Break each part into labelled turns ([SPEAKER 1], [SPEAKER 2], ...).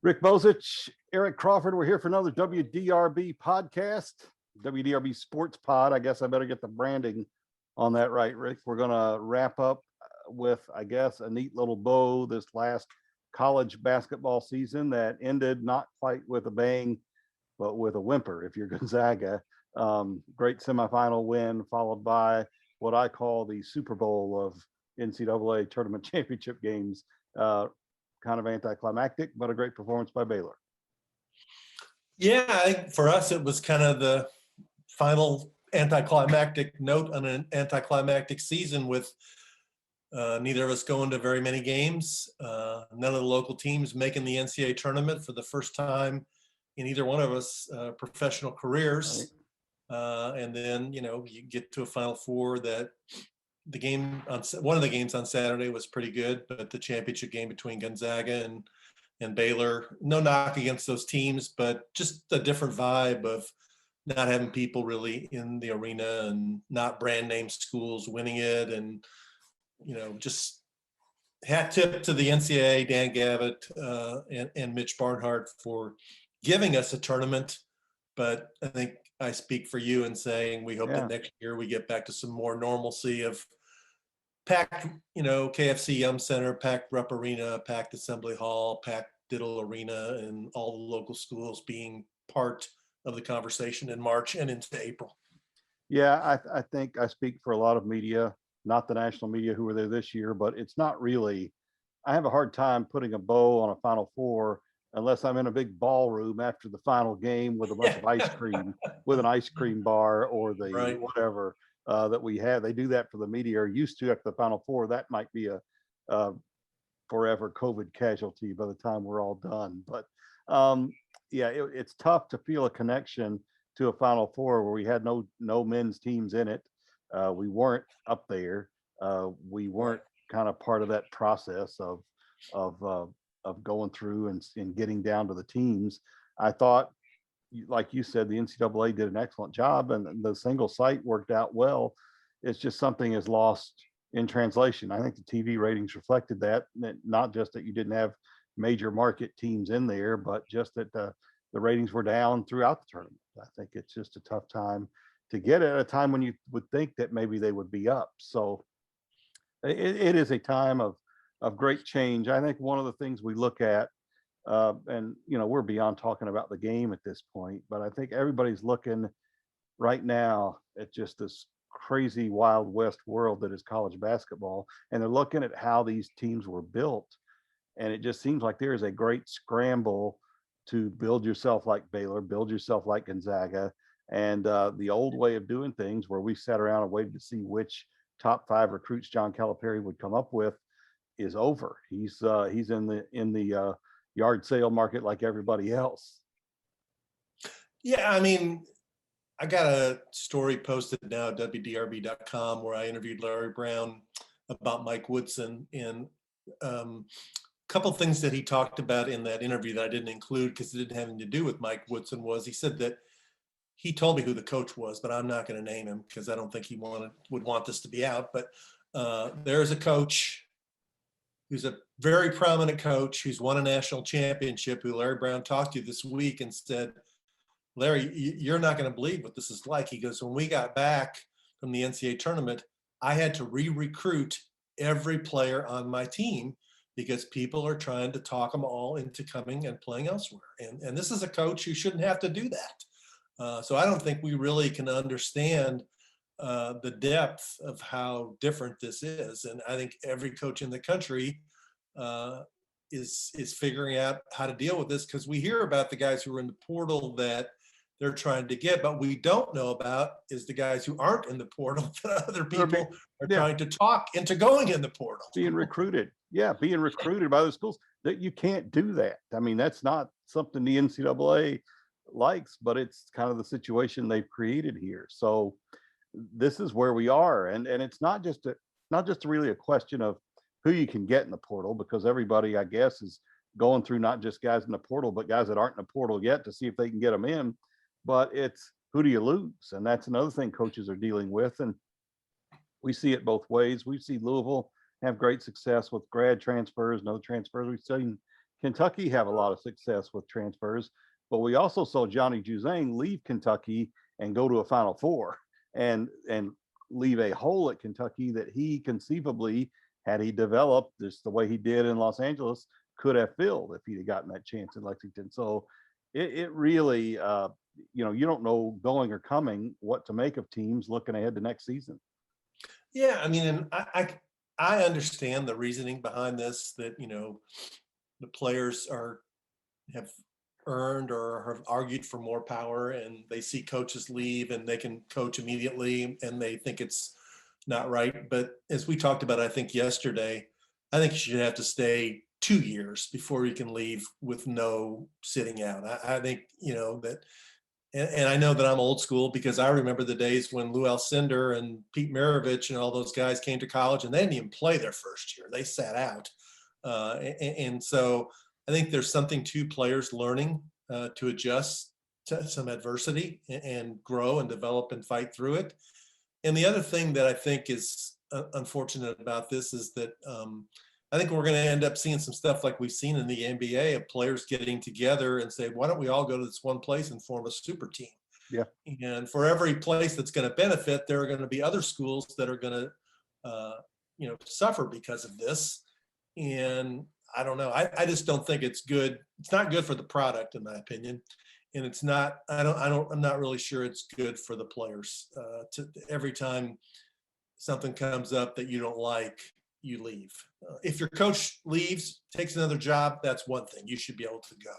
[SPEAKER 1] Rick Bozich, Eric Crawford. We're here for another WDRB podcast, WDRB SPORTS POD. I guess I better get the branding on that right, Rick. We're going to wrap up with, I guess, a neat little bow this last college basketball season that ended not quite with a bang, but with a whimper if you're Gonzaga. Great semifinal win followed by what I call the Super Bowl of NCAA tournament championship games. Kind of anticlimactic, but a great performance by Baylor.
[SPEAKER 2] Yeah, I think for us, it was kind of the final anticlimactic note on an anticlimactic season with neither of us going to very many games, none of the local teams making the NCAA tournament for the first time in either one of us professional careers. Right. And then, you get to a Final Four that one of the games on Saturday was pretty good, but the championship game between Gonzaga and Baylor, no knock against those teams, but just a different vibe of not having people really in the arena and not brand name schools winning it. And, just hat tip to the NCAA, Dan Gavitt and Mitch Barnhart for giving us a tournament. But I think I speak for you in saying we hope that next year we get back to some more normalcy of packed, KFC Yum Center, packed Rupp Arena, packed Assembly Hall, packed Diddle Arena, and all the local schools being part of the conversation in March and into April.
[SPEAKER 1] Yeah, I think I speak for a lot of media, not the national media who were there this year, but it's not really, I have a hard time putting a bow on a Final Four unless I'm in a big ballroom after the final game with a bunch of ice cream, with an ice cream bar or the whatever that we have. They do that for the media, or used to after the Final Four. That might be a forever COVID casualty by the time we're all done. But it's tough to feel a connection to a Final Four where we had no men's teams in it. We weren't up there. We weren't kind of part of that process of going through and getting down to the teams. I thought, like you said, the NCAA did an excellent job and the single site worked out well. It's just something is lost in translation. I think the TV ratings reflected that, not just that you didn't have major market teams in there, but just that the ratings were down throughout the tournament. I think it's just a tough time to get at a time when you would think that maybe they would be up. So it is a time of great change. I think one of the things we look at, and we're beyond talking about the game at this point, but I think everybody's looking right now at just this crazy Wild West world that is college basketball, and they're looking at how these teams were built, and it just seems like there is a great scramble to build yourself like Baylor, build yourself like Gonzaga, and the old way of doing things where we sat around and waited to see which top 5 recruits John Calipari would come up with is over. He's in the yard sale market like everybody else.
[SPEAKER 2] Yeah, I mean, I got a story posted now at WDRB.com where I interviewed Larry Brown about Mike Woodson, and a couple of things that he talked about in that interview that I didn't include because it didn't have anything to do with Mike Woodson was he said that he told me who the coach was, but I'm not going to name him because I don't think he would want this to be out. But there's a coach who's a very prominent coach who's won a national championship, who Larry Brown talked to this week and said, Larry, you're not going to believe what this is like. He goes, when we got back from the NCAA tournament, I had to re-recruit every player on my team because people are trying to talk them all into coming and playing elsewhere. And this is a coach who shouldn't have to do that. So I don't think we really can understand the depth of how different this is. And I think every coach in the country is figuring out how to deal with this, because we hear about the guys who are in the portal that they're trying to get, but we don't know about is the guys who aren't in the portal that other people are trying to talk into going in the portal.
[SPEAKER 1] Being recruited. Yeah, being recruited by other schools. That you can't do that. I mean, that's not something the NCAA likes, but it's kind of the situation they've created here. So this is where we are, and it's not just really a question of who you can get in the portal, because everybody, I guess, is going through not just guys in the portal, but guys that aren't in the portal yet to see if they can get them in. But it's who do you lose, and that's another thing coaches are dealing with, and we see it both ways. We see Louisville have great success with grad transfers and other transfers. We've seen Kentucky have a lot of success with transfers, but we also saw Johnny Juzang leave Kentucky and go to a Final Four and leave a hole at Kentucky that he conceivably, had he developed just the way he did in Los Angeles, could have filled if he'd have gotten that chance in Lexington. So it really, you don't know going or coming what to make of teams looking ahead to next season.
[SPEAKER 2] Yeah, I mean, and I understand the reasoning behind this, that the players have earned or have argued for more power, and they see coaches leave and they can coach immediately and they think it's not right. But as we talked about, I think yesterday, I think you should have to stay 2 years before you can leave with no sitting out. I think, that, and I know that I'm old school because I remember the days when Lou Alcindor and Pete Maravich and all those guys came to college and they didn't even play their first year. They sat out. And so I think there's something to players learning to adjust to some adversity and grow and develop and fight through it. And the other thing that I think is unfortunate about this is that I think we're going to end up seeing some stuff like we've seen in the NBA of players getting together and say, why don't we all go to this one place and form a super team?
[SPEAKER 1] Yeah.
[SPEAKER 2] And for every place that's going to benefit, there are going to be other schools that are going to, suffer because of this. And I don't know. I just don't think it's good. It's not good for the product, in my opinion. And it's not, I'm not really sure it's good for the players. Every time something comes up that you don't like, you leave. If your coach leaves, takes another job, that's one thing. You should be able to go.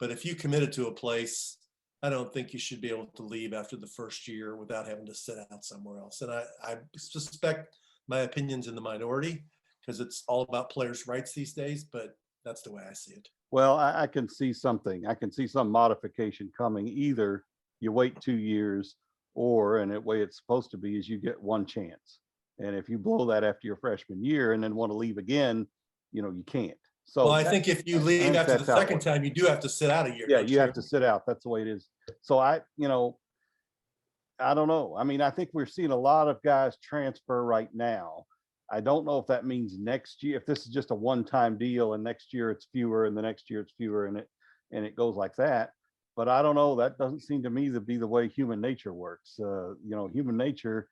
[SPEAKER 2] But if you committed to a place, I don't think you should be able to leave after the first year without having to sit out somewhere else. And I suspect my opinion's in the minority because it's all about players' rights these days, but that's the way I see it.
[SPEAKER 1] Well, I can see something. I can see some modification coming. Either you wait 2 years, or, and the way it's supposed to be, is you get one chance. And if you blow that after your freshman year and then want to leave again, you can't. So
[SPEAKER 2] well, I think if you leave after the second time, you do have to sit out a year.
[SPEAKER 1] Yeah, you have to sit out. That's the way it is. So I don't know. I mean, I think we're seeing a lot of guys transfer right now. I don't know if that means next year, if this is just a one-time deal and next year it's fewer and the next year it's fewer and it goes like that. But I don't know. That doesn't seem to me to be the way human nature works. Human nature,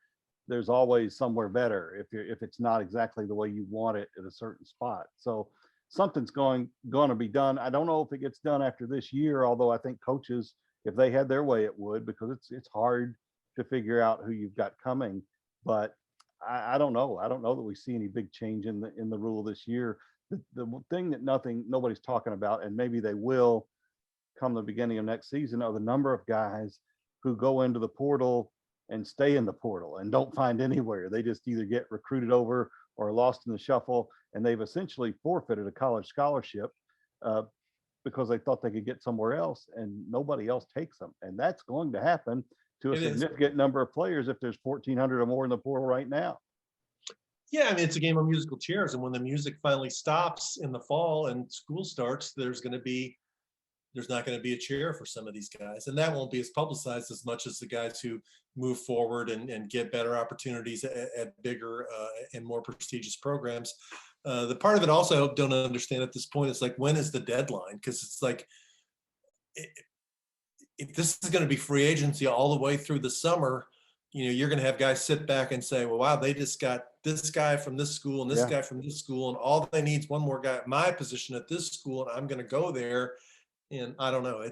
[SPEAKER 1] there's always somewhere better if it's not exactly the way you want it at a certain spot. So something's going to be done. I don't know if it gets done after this year, although I think coaches, if they had their way, it would, because it's hard to figure out who you've got coming. But I don't know. I don't know that we see any big change in the rule this year. The thing that nobody's talking about, and maybe they will come the beginning of next season, are the number of guys who go into the portal and stay in the portal and don't find anywhere. They just either get recruited over or lost in the shuffle, and they've essentially forfeited a college scholarship because they thought they could get somewhere else, and nobody else takes them. And that's going to happen to a significant number of players if there's 1,400 or more in the portal right now.
[SPEAKER 2] Yeah, I mean, it's a game of musical chairs, and when the music finally stops in the fall and school starts, there's not going to be a chair for some of these guys, and that won't be as publicized as much as the guys who move forward and get better opportunities at bigger and more prestigious programs. The part of it also I don't understand at this point is like, when is the deadline? Because it's like, if this is going to be free agency all the way through the summer, you're going to have guys sit back and say, well, wow, they just got this guy from this school and this guy from this school, and all they need is one more guy at my position at this school, and I'm going to go there. And I don't know.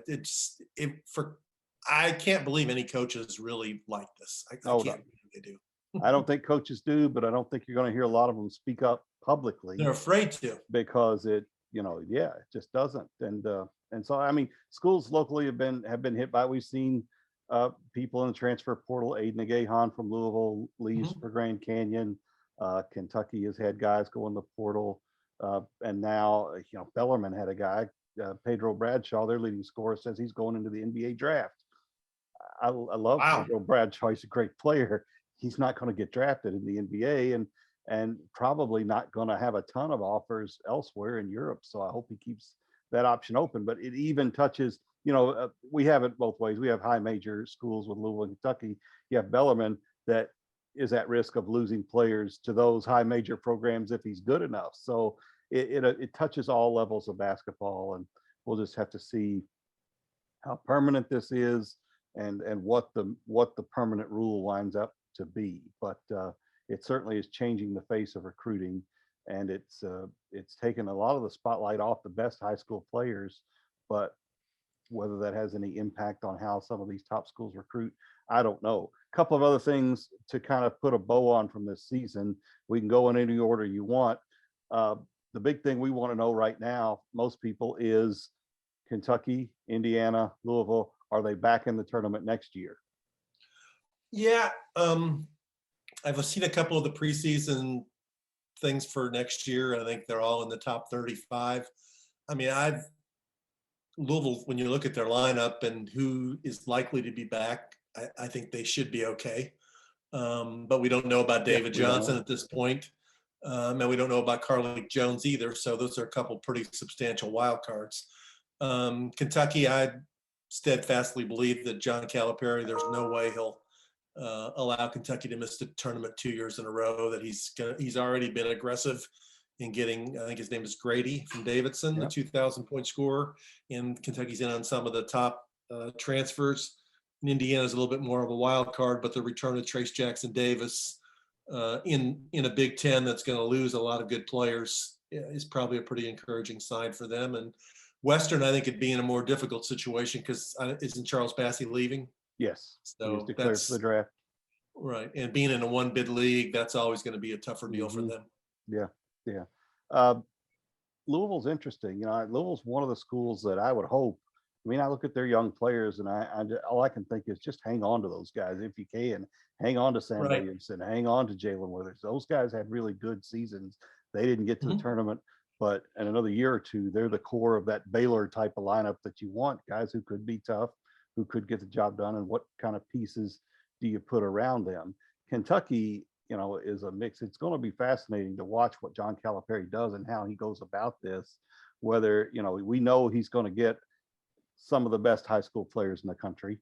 [SPEAKER 2] I can't believe any coaches really like this. I can't believe they do.
[SPEAKER 1] I don't think coaches do, but I don't think you're going to hear a lot of them speak up publicly.
[SPEAKER 2] They're afraid to,
[SPEAKER 1] because it just doesn't. And so, I mean, schools locally have been hit by. We've seen people in the transfer portal. Aiden Agahan from Louisville leaves for Grand Canyon. Kentucky has had guys go in the portal, and now Bellarmine had a guy. Pedro Bradshaw, their leading scorer, says he's going into the NBA draft. I love Pedro Bradshaw. He's a great player. He's not going to get drafted in the NBA and probably not going to have a ton of offers elsewhere in Europe. So I hope he keeps that option open. But it even touches, we have it both ways. We have high major schools with Louisville and Kentucky. You have Bellarmine that is at risk of losing players to those high major programs if he's good enough. So it touches all levels of basketball, and we'll just have to see how permanent this is, and what the permanent rule winds up to be. But it certainly is changing the face of recruiting, and it's taken a lot of the spotlight off the best high school players. But whether that has any impact on how some of these top schools recruit, I don't know. A couple of other things to kind of put a bow on from this season. We can go in any order you want. Uh, the big thing we want to know right now, most people, is Kentucky, Indiana, Louisville, are they back in the tournament next year?
[SPEAKER 2] Yeah, I've seen a couple of the preseason things for next year. I think they're all in the top 35. I mean, Louisville, when you look at their lineup and who is likely to be back, I think they should be okay. But we don't know about David Johnson at this point. And we don't know about Carlik Jones either. So those are a couple pretty substantial wild cards. Kentucky, I steadfastly believe that John Calipari, there's no way he'll allow Kentucky to miss the tournament 2 years in a row. That he's already been aggressive in getting, I think his name is Grady from Davidson, the 2,000-point scorer. And Kentucky's in on some of the top transfers. And Indiana's a little bit more of a wild card, but the return of Trace Jackson Davis in a Big Ten that's going to lose a lot of good players is probably a pretty encouraging sign for them. And Western, I think, would be in a more difficult situation because isn't Charles Bassey leaving?
[SPEAKER 1] Yes.
[SPEAKER 2] So
[SPEAKER 1] he's declared for the draft.
[SPEAKER 2] Right. And being in a one bid league, that's always going to be a tougher deal for them.
[SPEAKER 1] Yeah. Louisville's interesting. Louisville's one of the schools that I would hope. I mean, I look at their young players, and all I can think is just hang on to those guys if you can. Hang on to Sam Williamson. Hang on to Jalen Withers. Those guys had really good seasons. They didn't get to the tournament, but in another year or two, they're the core of that Baylor type of lineup that you want. Guys who could be tough, who could get the job done, and what kind of pieces do you put around them? Kentucky, is a mix. It's going to be fascinating to watch what John Calipari does and how he goes about this. Whether, we know he's going to get some of the best high school players in the country.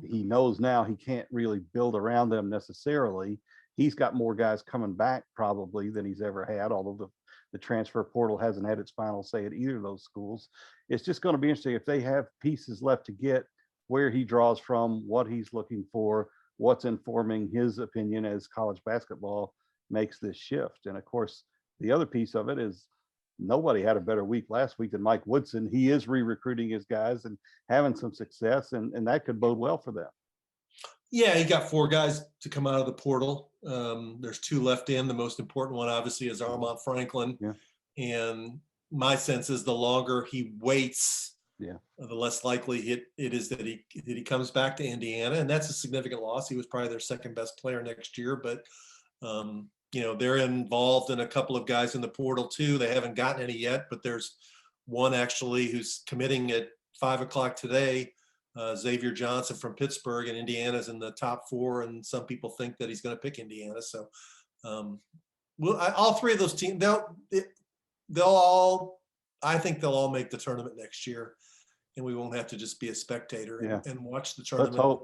[SPEAKER 1] He knows now he can't really build around them necessarily. He's got more guys coming back probably than he's ever had, although the transfer portal hasn't had its final say at either of those schools. It's just going to be interesting if they have pieces left to get, where he draws from, what he's looking for, what's informing his opinion as college basketball makes this shift. And of course, the other piece of it is nobody had a better week last week than Mike Woodson. He is re-recruiting his guys and having some success, and that could bode well for them.
[SPEAKER 2] Yeah, he got 4 guys to come out of the portal. There's 2 left in. The most important one, obviously, is Armand Franklin. Yeah. And my sense is the longer he waits, the less likely it is that he comes back to Indiana, and that's a significant loss. He was probably their second best player next year, but they're involved in a couple of guys in the portal too. They haven't gotten any yet, but there's one actually who's committing at 5:00 today. Xavier Johnson from Pittsburgh, and Indiana's in the top 4, and some people think that he's going to pick Indiana. So, all 3 of those teams, I think they'll all make the tournament next year, and we won't have to just be a spectator and watch the tournament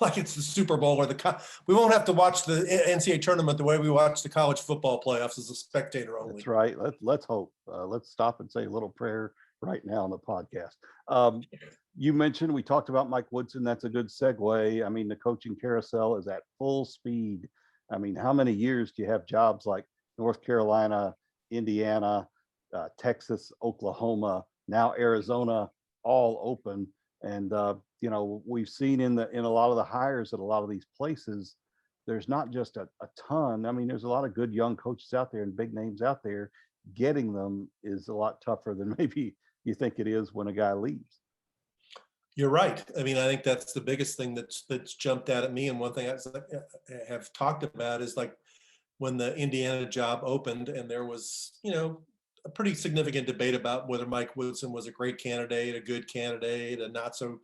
[SPEAKER 2] like it's the Super Bowl or we won't have to watch the NCAA tournament the way we watch the college football playoffs as a spectator only.
[SPEAKER 1] That's right. Let's hope. Let's stop and say a little prayer right now on the podcast. You mentioned, we talked about Mike Woodson. That's a good segue. I mean, the coaching carousel is at full speed. I mean, how many years do you have jobs like North Carolina, Indiana, Texas, Oklahoma, now Arizona, all open? And we've seen in a lot of the hires at a lot of these places, there's not just a ton. I mean, there's a lot of good young coaches out there and big names out there. Getting them is a lot tougher than maybe you think it is when a guy leaves.
[SPEAKER 2] You're right. I mean, I think that's the biggest thing that's jumped out at me. And one thing I have talked about is like when the Indiana job opened, and there was, a pretty significant debate about whether Mike Woodson was a great candidate, a good candidate, a not so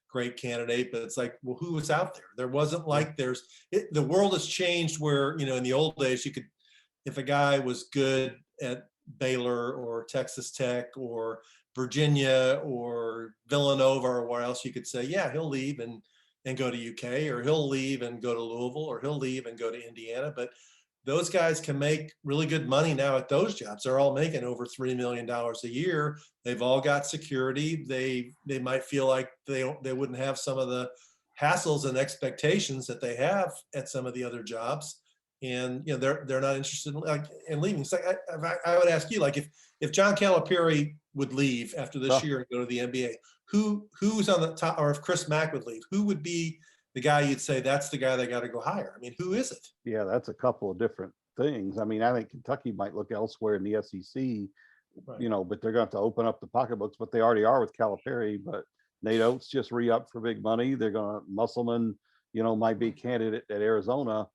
[SPEAKER 2] great candidate. But it's like, well, who was out there? There wasn't like the world has changed where, in the old days, if a guy was good at Baylor or Texas Tech or Virginia or Villanova or where else, you could say, yeah, he'll leave and go to UK, or he'll leave and go to Louisville, or he'll leave and go to Indiana. But those guys can make really good money now at those jobs. They're all making over $3 million a year. They've all got security. They might feel like they wouldn't have some of the hassles and expectations that they have at some of the other jobs. And they're not interested in leaving. So I would ask you, like, if John Calipari would leave after this year and go to the NBA, who's on the top? Or if Chris Mack would leave, who would be the guy you'd say that's the guy they got to go hire? I mean, who is it?
[SPEAKER 1] Yeah, that's a couple of different things. I mean, I think Kentucky might look elsewhere in the SEC,
[SPEAKER 2] Right.
[SPEAKER 1] but they're going to have to open up the pocketbooks, but they already are with Calipari. But Nate Oates just re-upped for big money. They're going to Musselman, might be a candidate at Arizona.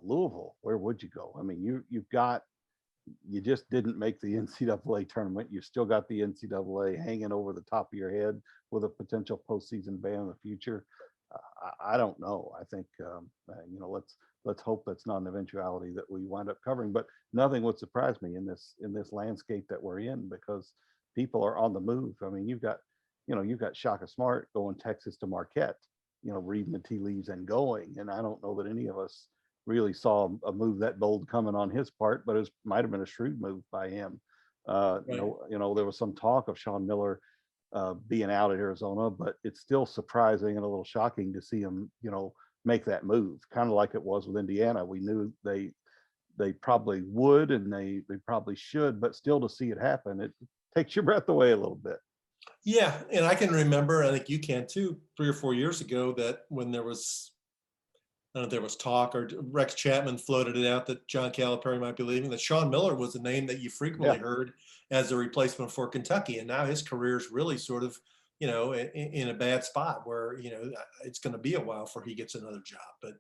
[SPEAKER 1] Louisville, where would you go? I mean, you just didn't make the NCAA tournament. You still got the NCAA hanging over the top of your head with a potential postseason ban in the future. I don't know. I think let's hope that's not an eventuality that we wind up covering. But nothing would surprise me in this landscape that we're in, because people are on the move. I mean, you've got Shaka Smart going Texas to Marquette, reading the tea leaves and going. And I don't know that any of us really saw a move that bold coming on his part, but it might have been a shrewd move by him.
[SPEAKER 2] Right.
[SPEAKER 1] There was some talk of Sean Miller being out at Arizona, but it's still surprising and a little shocking to see him, make that move, kind of like it was with Indiana. We knew they probably would, and they probably should, but still to see it happen, it takes your breath away a little bit.
[SPEAKER 2] Yeah, and I can remember, I think you can too, 3 or 4 years ago, that when there was, I don't know if there was talk, or Rex Chapman floated it out that John Calipari might be leaving, that Sean Miller was a name that you frequently heard as a replacement for Kentucky. And now his career is really sort of, in a bad spot where, it's going to be a while before he gets another job. But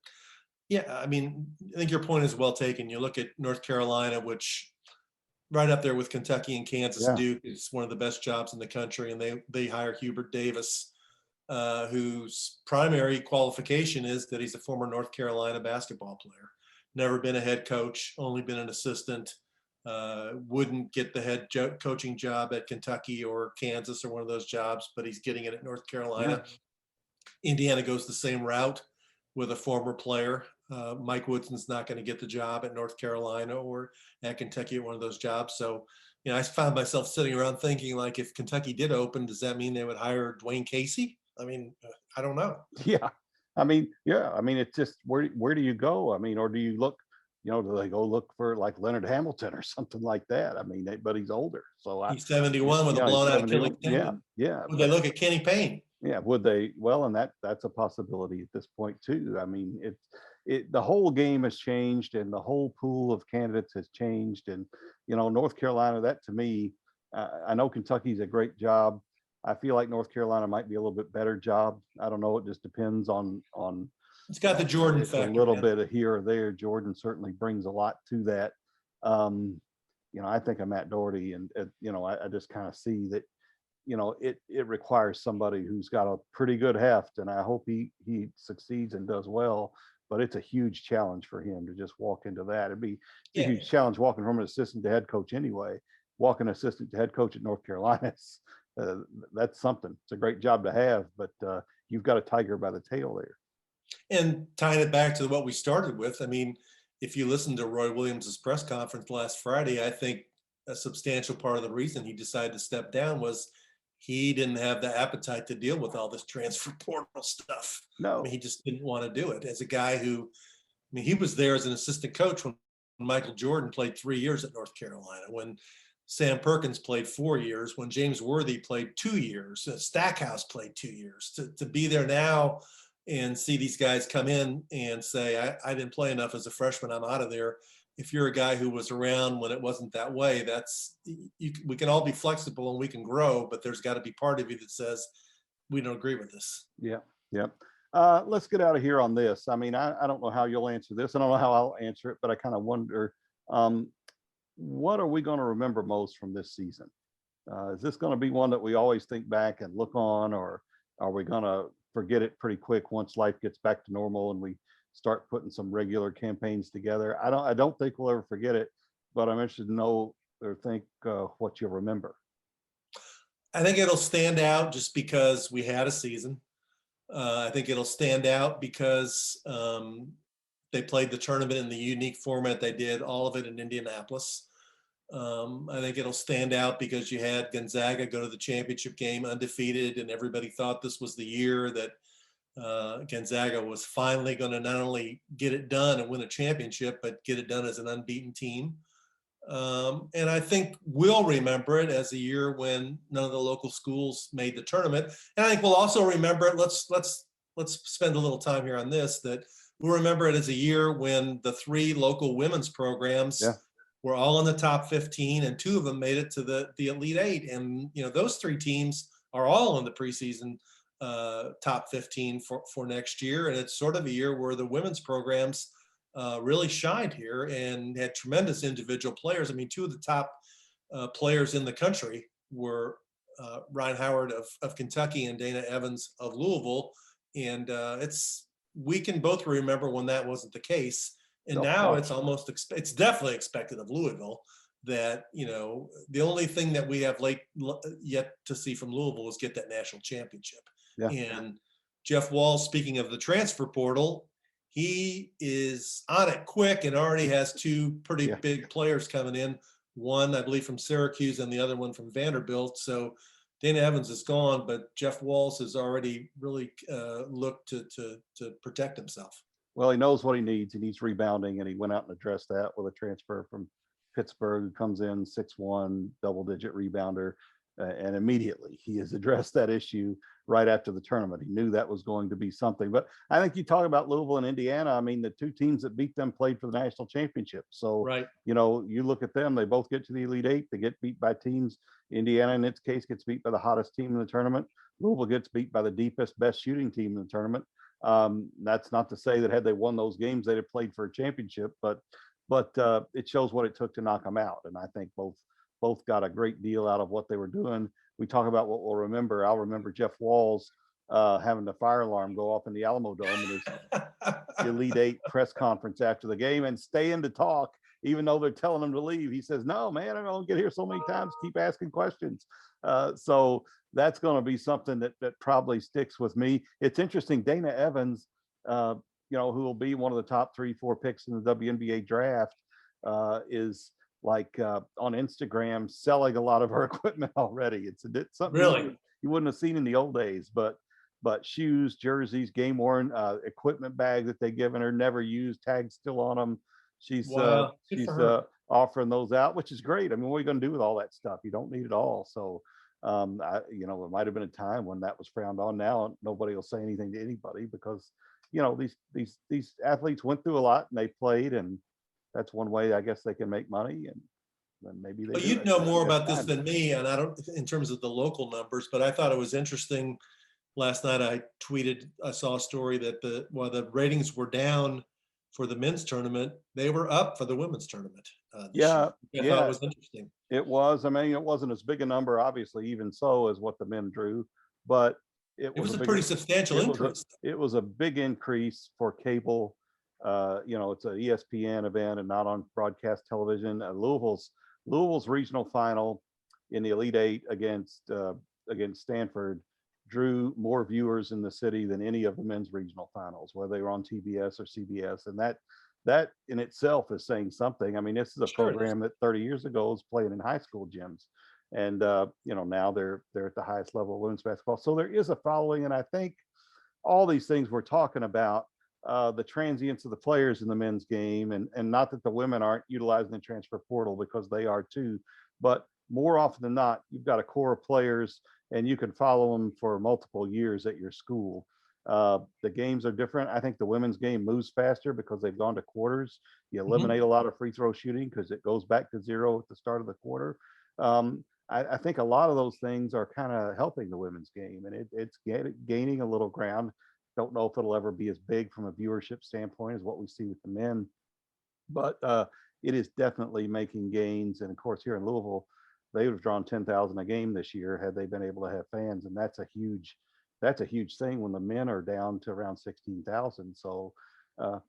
[SPEAKER 2] yeah, I mean, I think your point is well taken. You look at North Carolina, which right up there with Kentucky and Kansas. Duke is one of the best jobs in the country. And they hire Hubert Davis, whose primary qualification is that he's a former North Carolina basketball player, never been a head coach, only been an assistant, wouldn't get the head coaching job at Kentucky or Kansas or one of those jobs, but he's getting it at North Carolina. Indiana goes the same route with a former player. Mike Woodson's not going to get the job at North Carolina or at Kentucky at one of those jobs. So, I found myself sitting around thinking, like, if Kentucky did open, does that mean they would hire Dwayne Casey? I mean, I don't know.
[SPEAKER 1] Yeah. I mean, it's just where do you go? I mean, or do you look, do they go look for like Leonard Hamilton or something like that? I mean, but he's older. So
[SPEAKER 2] he's 71 with a blown out Achilles tendon.
[SPEAKER 1] Yeah.
[SPEAKER 2] Would they look at Kenny Payne?
[SPEAKER 1] Yeah, would they? Well, and that's a possibility at this point too. I mean, the whole game has changed, and the whole pool of candidates has changed. And North Carolina, that to me, I know Kentucky's a great job. I feel like North Carolina might be a little bit better job. I don't know. It just depends on.
[SPEAKER 2] It's got the Jordan factor.
[SPEAKER 1] A little bit of here or there. Jordan certainly brings a lot to that. I think of Matt Doherty, and I just kind of see that. It requires somebody who's got a pretty good heft, and I hope he succeeds and does well. But it's a huge challenge for him to just walk into that. It'd be a huge challenge walking from an assistant to head coach anyway. Walking assistant to head coach at North Carolina, that's something. It's a great job to have, but you've got a tiger by the tail there.
[SPEAKER 2] And tying it back to what we started with, I mean, if you listen to Roy Williams' press conference last Friday, I think a substantial part of the reason he decided to step down was he didn't have the appetite to deal with all this transfer portal stuff.
[SPEAKER 1] No,
[SPEAKER 2] I mean, he just didn't want to do it. As a guy who, I mean, he was there as an assistant coach when Michael Jordan played 3 years at North Carolina, when Sam Perkins played 4 years, when James Worthy played 2 years, Stackhouse played 2 years. To be there now and see these guys come in and say, I didn't play enough as a freshman, I'm out of there. If you're a guy who was around when it wasn't that way, we can all be flexible and we can grow, but there's got to be part of you that says, we don't agree with this.
[SPEAKER 1] Yeah. Let's get out of here on this. I mean, I don't know how you'll answer this. I don't know how I'll answer it, but I kind of wonder, what are we going to remember most from this season? Is this going to be one that we always think back and look on, or are we going to forget it pretty quick once life gets back to normal and we start putting some regular campaigns together? I don't think we'll ever forget it, but I'm interested to know or think what you'll remember.
[SPEAKER 2] I think it'll stand out just because we had a season. I think it'll stand out because they played the tournament in the unique format they did, all of it in Indianapolis. I think it'll stand out because you had Gonzaga go to the championship game undefeated, and everybody thought this was the year that Gonzaga was finally going to not only get it done and win a championship, but get it done as an unbeaten team. And I think we'll remember it as a year when none of the local schools made the tournament. And I think we'll also remember it. Let's spend a little time here on this, that we'll remember it as a year when the 3 local women's programs were all in the top 15, and 2 of them made it to the Elite 8. And, you know, those 3 teams are all in the preseason top 15 for next year. And it's sort of a year where the women's programs really shined here and had tremendous individual players. I mean, 2 of the top players in the country were Ryan Howard of Kentucky and Dana Evans of Louisville. And we can both remember when that wasn't the case. And now it's almost, it's definitely expected of Louisville that, you know, the only thing that we have yet to see from Louisville is get that national championship. Yeah. And Jeff Walz, speaking of the transfer portal, he is on it quick and already has 2 pretty big players coming in. One, I believe, from Syracuse and the other one from Vanderbilt. So Dana Evans is gone, but Jeff Walz has already really looked to protect himself.
[SPEAKER 1] Well, he knows what he needs. He needs rebounding, and he went out and addressed that with a transfer from Pittsburgh, who comes in 6'1", double-digit rebounder, and immediately he has addressed that issue right after the tournament. He knew that was going to be something. But I think you talk about Louisville and Indiana. I mean, the 2 teams that beat them played for the national championship. So, you know, you look at them, they both get to the Elite 8. They get beat by teams. Indiana, in its case, gets beat by the hottest team in the tournament. Louisville gets beat by the deepest, best shooting team in the tournament. That's not to say that had they won those games, they'd have played for a championship, but it shows what it took to knock them out. And I think both got a great deal out of what they were doing. We talk about what we'll remember. I'll remember Jeff Walz having the fire alarm go off in the Alamo Dome in his Elite 8 press conference after the game, and staying to talk, even though they're telling him to leave. He says, "No, man, I don't get here so many times. Keep asking questions." So that's going to be something that probably sticks with me. It's interesting. Dana Evans, you know, who will be one of the top 3-4 picks in the WNBA draft, is like on Instagram selling a lot of her equipment already. It's something
[SPEAKER 2] really
[SPEAKER 1] you wouldn't have seen in the old days, but shoes, jerseys, game worn equipment bag that they given her, never used, tags still on them. She's offering those out, which is great. I mean, what are you going to do with all that stuff? You don't need it all. So you know, it might have been a time when that was frowned on. Now nobody will say anything to anybody because, you know, these athletes went through a lot and they played, and that's one way I guess they can make money. And then maybe they.
[SPEAKER 2] But you'd know more about this than me, and I don't in terms of the local numbers. But I thought it was interesting. Last night I saw a story that while the ratings were down for the men's tournament, they were up for the women's tournament.
[SPEAKER 1] Yeah,
[SPEAKER 2] I thought it was interesting.
[SPEAKER 1] It was. I mean, it wasn't as big a number, obviously, even so, as what the men drew, but it was a
[SPEAKER 2] pretty substantial increase.
[SPEAKER 1] It was a big increase for cable. You know, it's an ESPN event and not on broadcast television. Louisville's regional final in the Elite 8 against Stanford drew more viewers in the city than any of the men's regional finals, whether they were on TBS or CBS, and that in itself is saying something. I mean, this is a program that 30 years ago was playing in high school gyms, and you know, now they're at the highest level of women's basketball. So there is a following, and I think all these things we're talking about, the transience of the players in the men's game, and not that the women aren't utilizing the transfer portal, because they are too, but more often than not, you've got a core of players and you can follow them for multiple years at your school. The games are different. I think the women's game moves faster because they've gone to quarters. You eliminate a lot of free throw shooting because it goes back to 0 at the start of the quarter. I think a lot of those things are kind of helping the women's game, and it's gaining a little ground. Don't know if it'll ever be as big from a viewership standpoint as what we see with the men, but it is definitely making gains. And of course, here in Louisville, they would have drawn 10,000 a game this year had they been able to have fans, and that's a huge thing when the men are down to around 16,000. So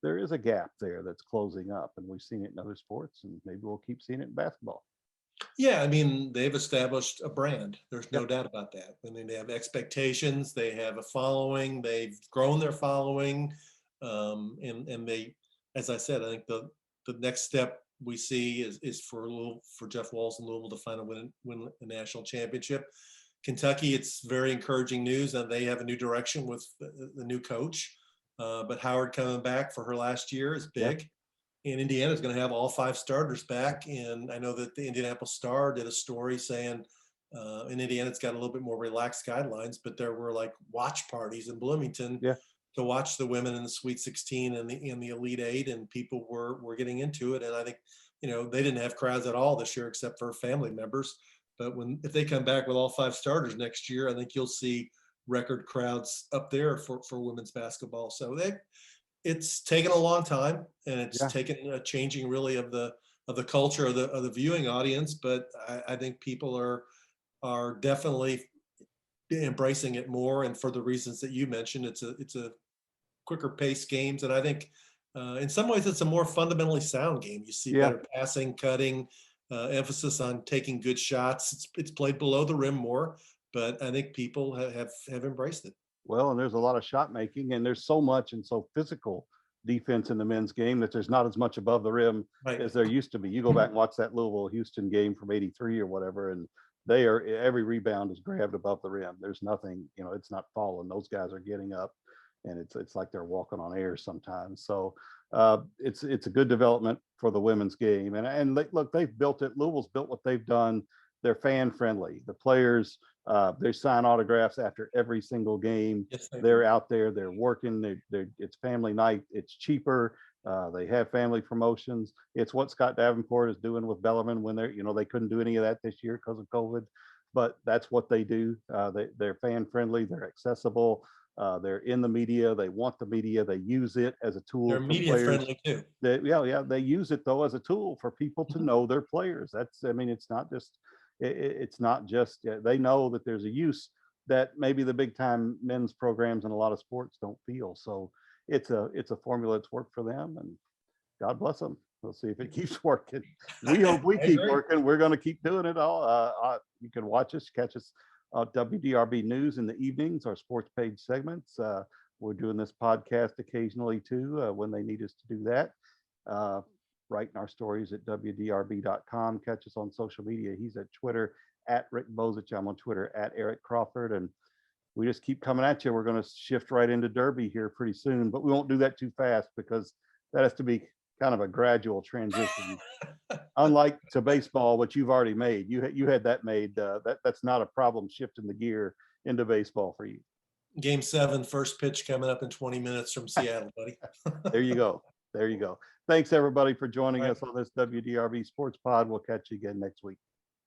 [SPEAKER 1] there is a gap there that's closing up, and we've seen it in other sports, and maybe we'll keep seeing it in basketball.
[SPEAKER 2] Yeah, I mean, they've established a brand. There's no doubt about that. I mean, they have expectations. They have a following. They've grown their following, and as I said, I think the next step we see is for Jeff Walls and Louisville to finally win a national championship. Kentucky, it's very encouraging news that they have a new direction with the new coach. But Howard coming back for her last year is big. And Indiana's going to have all 5 starters back. And I know that the Indianapolis Star did a story saying in Indiana, it's got a little bit more relaxed guidelines, but there were like watch parties in Bloomington to watch the women in the Sweet 16 and the Elite 8, and people were getting into it. And I think, they didn't have crowds at all this year except for family members. But if they come back with all 5 starters next year, I think you'll see record crowds up there for women's basketball. So it's taken a long time, and it's taken a changing really of the culture of the viewing audience. But I think people are definitely embracing it more, and for the reasons that you mentioned, it's a quicker paced games, and I think in some ways it's a more fundamentally sound game. You see better passing, cutting, emphasis on taking good shots. It's played below the rim more, but I think people have embraced it.
[SPEAKER 1] Well, and there's a lot of shot making, and there's so much and so physical defense in the men's game that there's not as much above the rim as there used to be. You go back and watch that Louisville Houston game from '83 or whatever, and every rebound is grabbed above the rim. There's nothing, it's not falling. Those guys are getting up, and it's like they're walking on air sometimes. So it's a good development for the women's game. And look, they've built it. Louisville's built what they've done. They're fan friendly. The players, they sign autographs after every single game. They're out there, they're working, it's family night, it's cheaper. They have family promotions. It's what Scott Davenport is doing with Bellarmine when they couldn't do any of that this year because of COVID, but that's what they do. They're fan friendly, they're accessible. They're in the media. They want the media. They use it as a tool.
[SPEAKER 2] They're media friendly too.
[SPEAKER 1] They use it though as a tool for people to know their players. It's not just they know that there's a use that maybe the big time men's programs in a lot of sports don't feel. So it's a formula that's worked for them, and God bless them. We'll see if it keeps working. We hope we keep working. We're going to keep doing it all. You can catch us WDRB News in the evenings, our sports page segments. We're doing this podcast occasionally too when they need us to do that. Writing our stories at WDRB.com. Catch us on social media. He's at Twitter at Rick Bozich. I'm on Twitter at Eric Crawford. And we just keep coming at you. We're going to shift right into Derby here pretty soon, but we won't do that too fast because that has to be kind of a gradual transition. Unlike to baseball, which you've already made. You had that made. That's not a problem shifting the gear into baseball for you.
[SPEAKER 2] Game 7, first pitch coming up in 20 minutes from Seattle, buddy.
[SPEAKER 1] There you go. Thanks everybody for joining us on this WDRB Sports Pod. We'll catch you again next week.